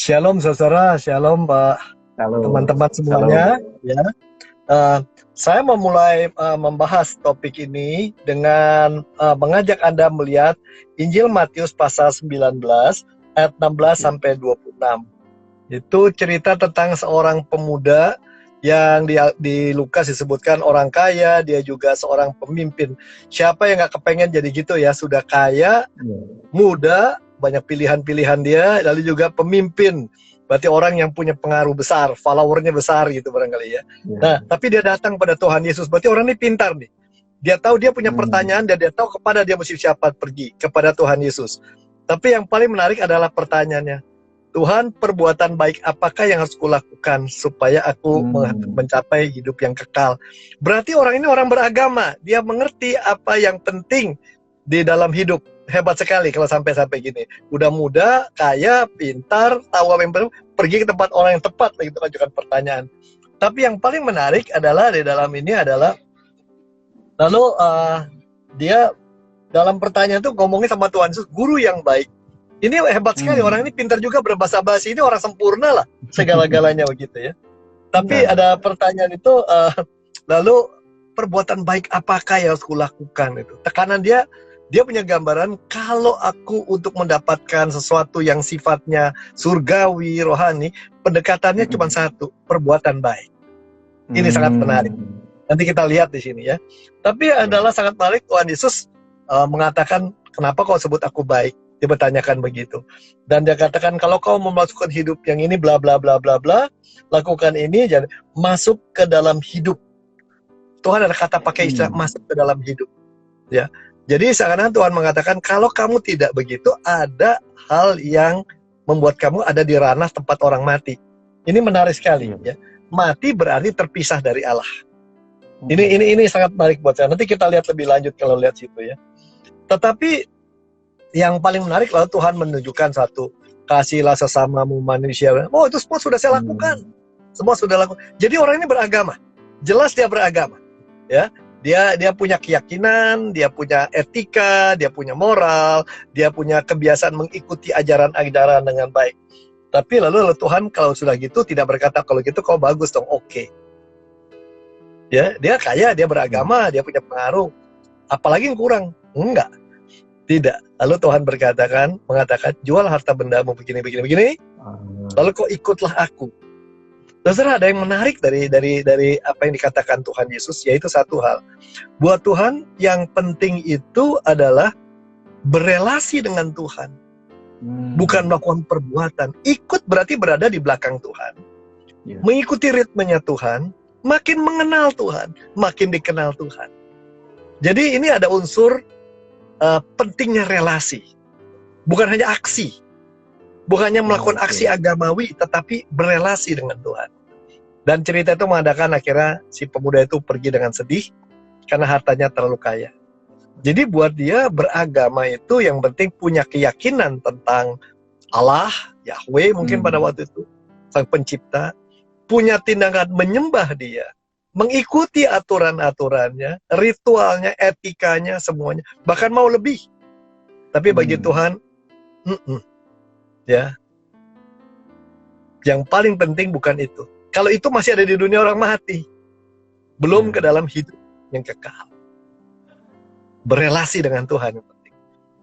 Shalom saudara, shalom Pak, Halo, teman-teman semuanya. salam. Ya, Eh, saya memulai membahas topik ini dengan mengajak Anda melihat Injil Matius pasal 19 ayat 16 Ya. sampai 26. Itu cerita tentang seorang pemuda yang di Lukas disebutkan orang kaya, dia juga seorang pemimpin. Siapa yang nggak kepengen jadi gitu ya, sudah kaya, Ya. muda, banyak pilihan-pilihan dia, lalu juga pemimpin. Berarti orang yang punya pengaruh besar, followernya besar gitu barangkali ya. Ya. Nah, tapi dia datang pada Tuhan Yesus. Berarti orang ini pintar nih. Dia tahu dia punya pertanyaan dan dia tahu kepada dia mesti siapa pergi, kepada Tuhan Yesus. Tapi yang paling menarik adalah pertanyaannya. Tuhan, perbuatan baik apakah yang harus kulakukan supaya aku mencapai hidup yang kekal? Berarti orang ini orang beragama. Dia mengerti apa yang penting di dalam hidup. Hebat sekali kalau sampai gini. Udah muda, kaya, pintar, tahu apa yang pergi ke tempat orang yang tepat begitu ajukan pertanyaan. Tapi yang paling menarik adalah di dalam ini adalah lalu dia dalam pertanyaan itu ngomongin sama Tuhan Yesus, guru yang baik. Ini hebat sekali, orang ini pintar juga berbahasa basi, ini orang sempurna lah segala-galanya begitu ya. Tapi ada pertanyaan itu lalu perbuatan baik apakah yang harus kulakukan itu. Tekanan dia punya gambaran kalau aku untuk mendapatkan sesuatu yang sifatnya surgawi, rohani, pendekatannya cuma satu, perbuatan baik. Ini sangat menarik. Nanti kita lihat di sini ya. Tapi adalah sangat menarik Tuhan Yesus mengatakan, kenapa kau sebut aku baik? Dia bertanyakan begitu. Dan dia katakan, kalau kau memasukkan hidup yang ini, bla bla bla bla bla, lakukan ini, jadi masuk ke dalam hidup. Tuhan ada kata pakai istilah masuk ke dalam hidup. Ya. Jadi seakan-akan Tuhan mengatakan, kalau kamu tidak begitu, ada hal yang membuat kamu ada di ranah tempat orang mati. Ini menarik sekali. Ya. Mati berarti terpisah dari Allah. Ini sangat menarik buat saya. Nanti kita lihat lebih lanjut kalau lihat situ ya. Tetapi yang paling menarik lalu Tuhan menunjukkan satu, kasihlah sesamamu manusia. Oh, itu semua sudah saya lakukan. Semua sudah lakukan. Jadi orang ini beragama. Jelas dia beragama. Ya. Dia punya keyakinan, dia punya etika, dia punya moral, dia punya kebiasaan mengikuti ajaran-ajaran dengan baik. Tapi lalu Tuhan kalau sudah gitu tidak berkata, kalau gitu kau bagus dong, oke. Ya, dia kaya, dia beragama, dia punya pengaruh. Apalagi yang kurang? Enggak. Tidak. Lalu Tuhan mengatakan, jual harta bendamu begini. Lalu kau ikutlah aku. Saudara, ada yang menarik dari apa yang dikatakan Tuhan Yesus, yaitu satu hal. Buat Tuhan, yang penting itu adalah berelasi dengan Tuhan. Bukan melakukan perbuatan. Ikut berarti berada di belakang Tuhan. Mengikuti ritmenya Tuhan, makin mengenal Tuhan, makin dikenal Tuhan. Jadi ini ada unsur pentingnya relasi. Bukan hanya aksi. Bukan hanya melakukan aksi agamawi, tetapi berelasi dengan Tuhan. Dan cerita itu mengadakan akhirnya si pemuda itu pergi dengan sedih, karena hartanya terlalu kaya. Jadi buat dia beragama itu yang penting punya keyakinan tentang Allah, Yahweh mungkin pada waktu itu, Sang Pencipta, punya tindakan menyembah dia, mengikuti aturan-aturannya, ritualnya, etikanya, semuanya, bahkan mau lebih. Tapi bagi Tuhan, ya, yang paling penting bukan itu. Kalau itu masih ada di dunia orang mati, belum ke dalam hidup yang kekal. Berelasi dengan Tuhan yang penting.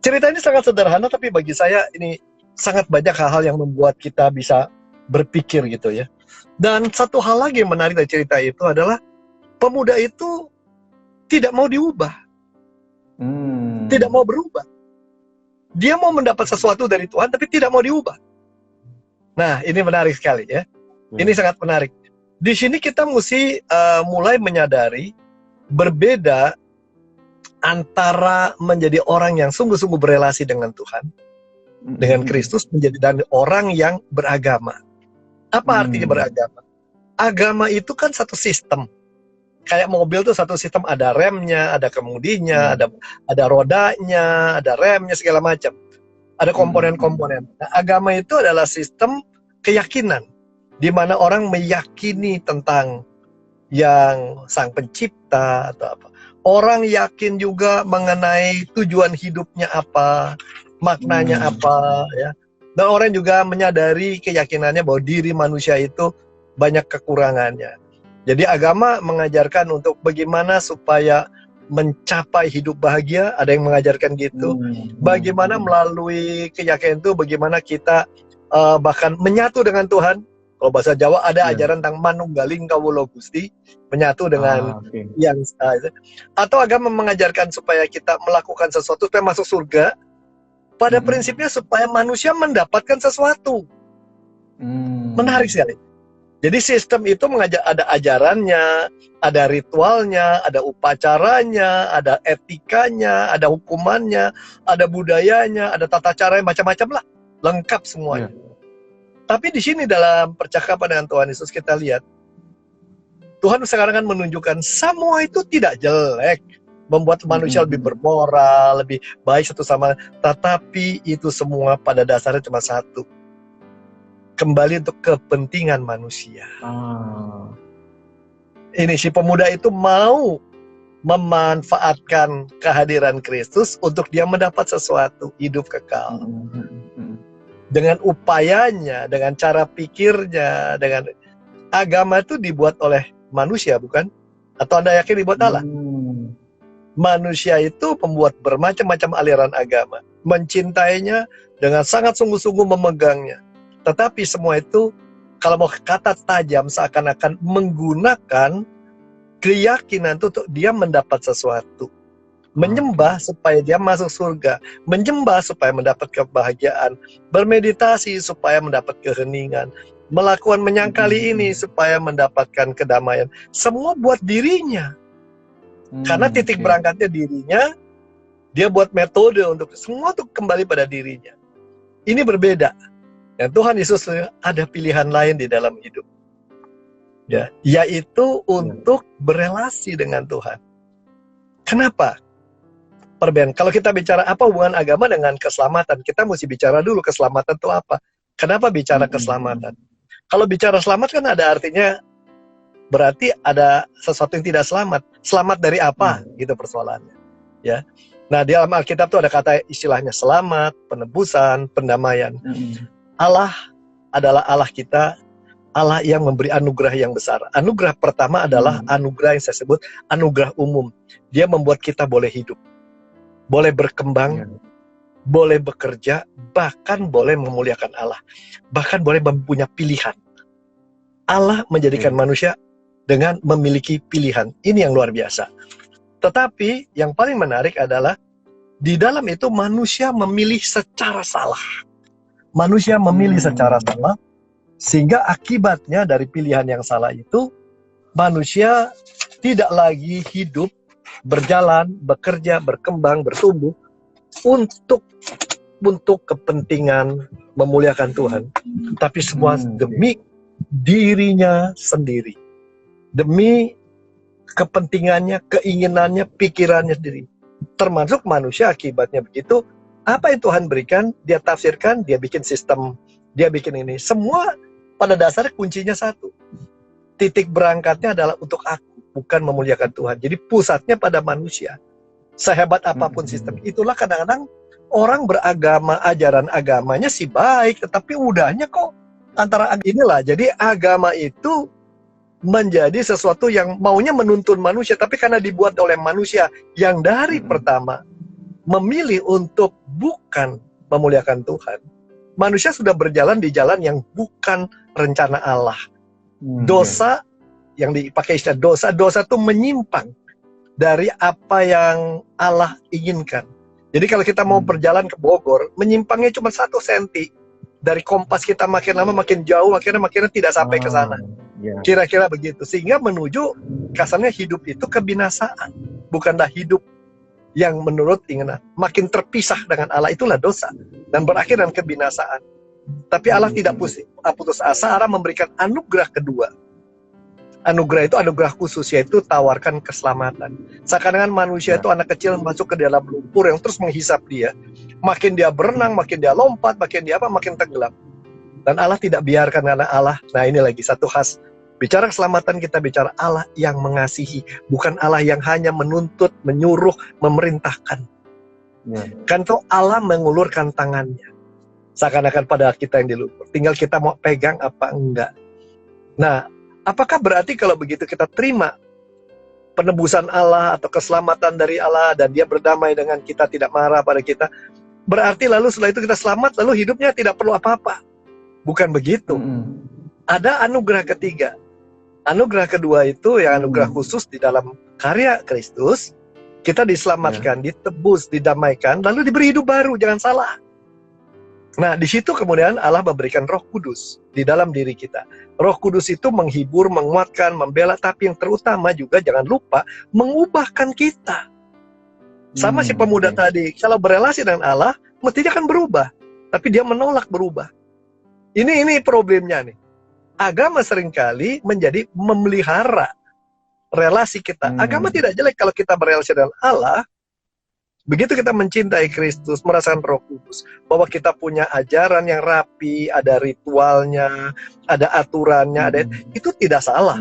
Cerita ini sangat sederhana, tapi bagi saya ini sangat banyak hal-hal yang membuat kita bisa berpikir gitu ya. Dan satu hal lagi yang menarik dari cerita itu adalah pemuda itu tidak mau diubah, tidak mau berubah. Dia mau mendapat sesuatu dari Tuhan, tapi tidak mau diubah. Nah, ini menarik sekali ya. Ini sangat menarik. Di sini kita mesti mulai menyadari berbeda antara menjadi orang yang sungguh-sungguh berelasi dengan Tuhan, dengan Kristus, menjadi dan orang yang beragama. Apa artinya beragama? Agama itu kan satu sistem. Kayak mobil tuh satu sistem, ada remnya, ada kemudinya, ada rodanya, ada remnya, segala macam. Ada komponen-komponen. Nah, agama itu adalah sistem keyakinan, di mana orang meyakini tentang yang Sang Pencipta atau apa. Orang yakin juga mengenai tujuan hidupnya apa, maknanya apa, ya. Dan orang juga menyadari keyakinannya bahwa diri manusia itu banyak kekurangannya. Jadi agama mengajarkan untuk bagaimana supaya mencapai hidup bahagia, ada yang mengajarkan gitu. Bagaimana melalui keyakinan itu, bagaimana kita bahkan menyatu dengan Tuhan. Kalau bahasa Jawa ada ajaran tentang manunggaling kawula Gusti, menyatu dengan yang atau agama mengajarkan supaya kita melakukan sesuatu supaya masuk surga. Pada prinsipnya supaya manusia mendapatkan sesuatu. Menarik sekali. Jadi sistem itu mengajar, ada ajarannya, ada ritualnya, ada upacaranya, ada etikanya, ada hukumannya, ada budayanya, ada tata caranya, macam-macam lah. Lengkap semuanya. Tapi di sini dalam percakapan dengan Tuhan Yesus kita lihat, Tuhan sekarang kan menunjukkan semua itu tidak jelek. Membuat manusia lebih bermoral, lebih baik satu sama lain. Tetapi itu semua pada dasarnya cuma satu. Kembali untuk kepentingan manusia. Ini si pemuda itu mau memanfaatkan kehadiran Kristus untuk dia mendapat sesuatu, hidup kekal. Dengan upayanya, dengan cara pikirnya, dengan agama itu dibuat oleh manusia, bukan? Atau Anda yakin dibuat Allah? Manusia itu membuat bermacam-macam aliran agama, mencintainya dengan sangat sungguh-sungguh memegangnya. Tetapi semua itu, kalau mau kata tajam, seakan-akan menggunakan keyakinan itu untuk dia mendapat sesuatu. Menyembah supaya dia masuk surga, menyembah supaya mendapat kebahagiaan, bermeditasi supaya mendapat keheningan, melakukan menyangkali ini supaya mendapatkan kedamaian. Semua buat dirinya. Karena titik berangkatnya dirinya, dia buat metode untuk semua tuh kembali pada dirinya. Ini berbeda. Dan Tuhan Yesus ada pilihan lain di dalam hidup. Ya, yaitu untuk berelasi dengan Tuhan. Kenapa? Perbedaan. Kalau kita bicara apa hubungan agama dengan keselamatan, kita mesti bicara dulu keselamatan itu apa. Kenapa bicara keselamatan? Kalau bicara selamat kan ada artinya berarti ada sesuatu yang tidak selamat. Selamat dari apa? Gitu persoalannya. Ya. Nah, di dalam Alkitab itu ada kata istilahnya selamat, penebusan, pendamaian. Allah adalah Allah kita, Allah yang memberi anugerah yang besar. Anugerah pertama adalah anugerah yang saya sebut anugerah umum. Dia membuat kita boleh hidup, boleh berkembang, boleh bekerja, bahkan boleh memuliakan Allah. Bahkan boleh mempunyai pilihan. Allah menjadikan manusia dengan memiliki pilihan. Ini yang luar biasa. Tetapi yang paling menarik adalah di dalam itu manusia memilih secara salah. Manusia memilih secara salah, sehingga akibatnya dari pilihan yang salah itu, manusia tidak lagi hidup, berjalan, bekerja, berkembang, bertumbuh untuk kepentingan memuliakan Tuhan. Tapi semua demi dirinya sendiri. Demi kepentingannya, keinginannya, pikirannya sendiri. Termasuk manusia akibatnya begitu. Apa yang Tuhan berikan, dia tafsirkan, dia bikin sistem, dia bikin ini. Semua pada dasarnya kuncinya satu. Titik berangkatnya adalah untuk aku, bukan memuliakan Tuhan. Jadi pusatnya pada manusia. Sehebat apapun sistem. Itulah kadang-kadang orang beragama, ajaran agamanya sih baik, tetapi udahnya kok antara inilah. Jadi agama itu menjadi sesuatu yang maunya menuntun manusia, tapi karena dibuat oleh manusia yang dari pertama memilih untuk bukan memuliakan Tuhan, manusia sudah berjalan di jalan yang bukan rencana Allah. Dosa, yang dipakai istilah dosa itu menyimpang dari apa yang Allah inginkan. Jadi kalau kita mau berjalan ke Bogor, menyimpangnya cuma 1 senti. Dari kompas kita makin lama makin jauh, makin tidak sampai ke sana. Kira-kira begitu. Sehingga menuju kasarnya hidup itu kebinasaan. Bukanlah hidup yang menurut inginan. Makin terpisah dengan Allah, itulah dosa. Dan berakhir dengan kebinasaan. Tapi Allah tidak putus asa. Allah memberikan anugerah kedua. Anugerah itu anugerah khusus, yaitu tawarkan keselamatan. Seakan-akan manusia itu anak kecil masuk ke dalam lumpur yang terus menghisap dia. Makin dia berenang, makin dia lompat, makin dia makin tenggelam. Dan Allah tidak biarkan, karena Allah, nah ini lagi satu khas. Bicara keselamatan, kita bicara Allah yang mengasihi, bukan Allah yang hanya menuntut, menyuruh, memerintahkan. Kan itu Allah mengulurkan tangannya. Seakan-akan pada kita yang diluput. Tinggal kita mau pegang apa enggak. Nah, apakah berarti kalau begitu kita terima penebusan Allah atau keselamatan dari Allah dan dia berdamai dengan kita, tidak marah pada kita, berarti lalu setelah itu kita selamat, lalu hidupnya tidak perlu apa-apa? Bukan begitu. Ada anugerah ketiga. Anugerah kedua itu yang anugerah khusus di dalam karya Kristus. Kita diselamatkan, ditebus, didamaikan, lalu diberi hidup baru, jangan salah. Nah, di situ kemudian Allah memberikan Roh Kudus di dalam diri kita. Roh Kudus itu menghibur, menguatkan, membela, tapi yang terutama juga jangan lupa mengubahkan kita. Sama si pemuda tadi, kalau berelasi dengan Allah, mestinya kan berubah, tapi dia menolak berubah. Ini problemnya nih. Agama seringkali menjadi memelihara relasi kita. Agama tidak jelek kalau kita berelasi dengan Allah. Begitu kita mencintai Kristus, merasakan Roh Kudus, bahwa kita punya ajaran yang rapi, ada ritualnya, ada aturannya, itu tidak salah.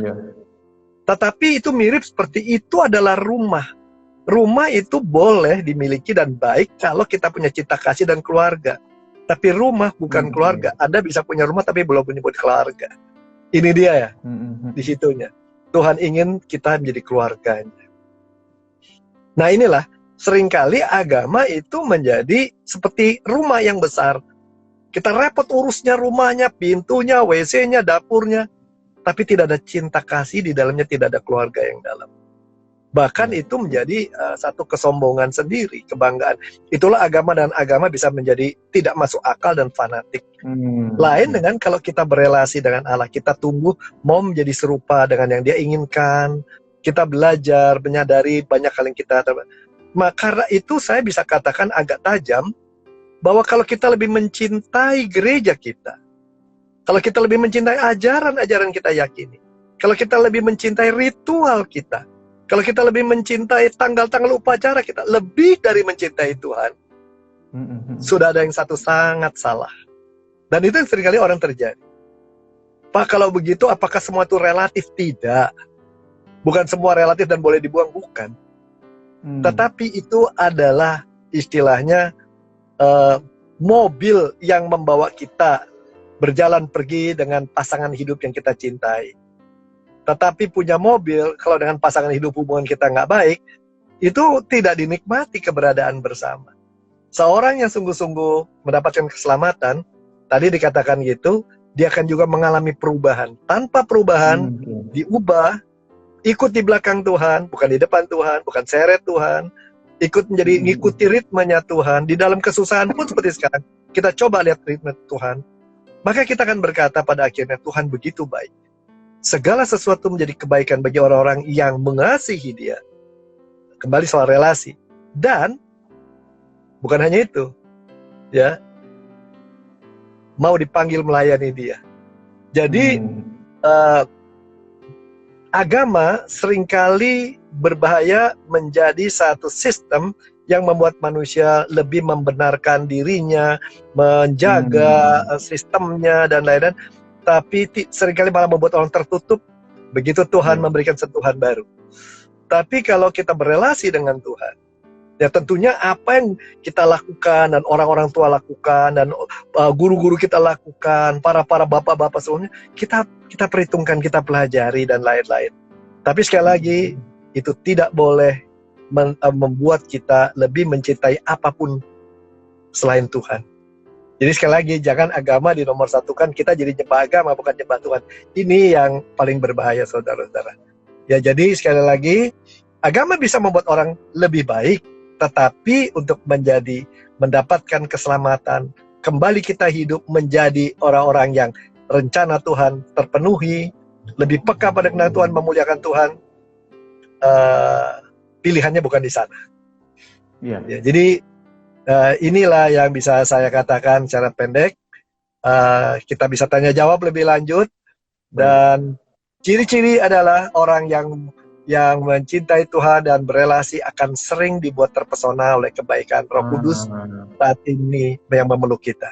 Tetapi itu mirip seperti itu adalah rumah. Rumah itu boleh dimiliki dan baik kalau kita punya cinta kasih dan keluarga. Tapi rumah bukan keluarga. Anda bisa punya rumah tapi belum punya keluarga. Ini dia ya, di situnya. Tuhan ingin kita menjadi keluarganya. Nah inilah, seringkali agama itu menjadi seperti rumah yang besar. Kita repot urusnya rumahnya, pintunya, WC-nya, dapurnya. Tapi tidak ada cinta kasih di dalamnya, tidak ada keluarga yang dalam. Bahkan itu menjadi satu kesombongan sendiri, kebanggaan. Itulah agama, dan agama bisa menjadi tidak masuk akal dan fanatik. Lain dengan kalau kita berelasi dengan Allah, kita tumbuh mau menjadi serupa dengan yang dia inginkan. Kita belajar, menyadari banyak hal yang kita... Karena itu saya bisa katakan agak tajam, bahwa kalau kita lebih mencintai gereja kita, kalau kita lebih mencintai ajaran-ajaran kita yakini, kalau kita lebih mencintai ritual kita, kalau kita lebih mencintai tanggal-tanggal upacara kita, lebih dari mencintai Tuhan, sudah ada yang satu sangat salah. Dan itu yang seringkali orang terjadi. Pak, kalau begitu apakah semua itu relatif? Tidak. Bukan semua relatif dan boleh dibuang, bukan. Tetapi itu adalah istilahnya mobil yang membawa kita berjalan pergi dengan pasangan hidup yang kita cintai. Tetapi punya mobil, kalau dengan pasangan hidup hubungan kita nggak baik, itu tidak dinikmati keberadaan bersama. Seorang yang sungguh-sungguh mendapatkan keselamatan, tadi dikatakan gitu, dia akan juga mengalami perubahan. Tanpa perubahan, diubah, ikut di belakang Tuhan, bukan di depan Tuhan, bukan seret Tuhan, ikut menjadi ngikuti ritmenya Tuhan. Di dalam kesusahan pun seperti sekarang, kita coba lihat ritme Tuhan, maka kita akan berkata pada akhirnya, Tuhan begitu baik. Segala sesuatu menjadi kebaikan bagi orang-orang yang mengasihi dia. Kembali soal relasi. Dan bukan hanya itu, ya, mau dipanggil melayani dia. Jadi agama seringkali berbahaya menjadi satu sistem yang membuat manusia lebih membenarkan dirinya, menjaga sistemnya dan lain-lain, tapi seringkali malah membuat orang tertutup begitu Tuhan memberikan sentuhan baru. Tapi kalau kita berelasi dengan Tuhan, ya tentunya apa yang kita lakukan dan orang-orang tua lakukan dan guru-guru kita lakukan, para bapak-bapak sebelumnya, kita perhitungkan, kita pelajari dan lain-lain. Tapi sekali lagi, itu tidak boleh membuat kita lebih mencintai apapun selain Tuhan. Jadi sekali lagi, jangan agama dinomor satukan, kita jadi nyembah agama bukan nyembah Tuhan. Ini yang paling berbahaya, saudara-saudara. Ya, jadi sekali lagi, agama bisa membuat orang lebih baik, tetapi untuk mendapatkan keselamatan, kembali kita hidup menjadi orang-orang yang rencana Tuhan terpenuhi, lebih peka pada kehendak Tuhan, memuliakan Tuhan, pilihannya bukan di sana. Ya, jadi inilah yang bisa saya katakan secara pendek. Kita bisa tanya jawab lebih lanjut, dan ciri-ciri adalah orang yang mencintai Tuhan dan berelasi akan sering dibuat terpesona oleh kebaikan Roh Kudus saat ini yang memeluk kita.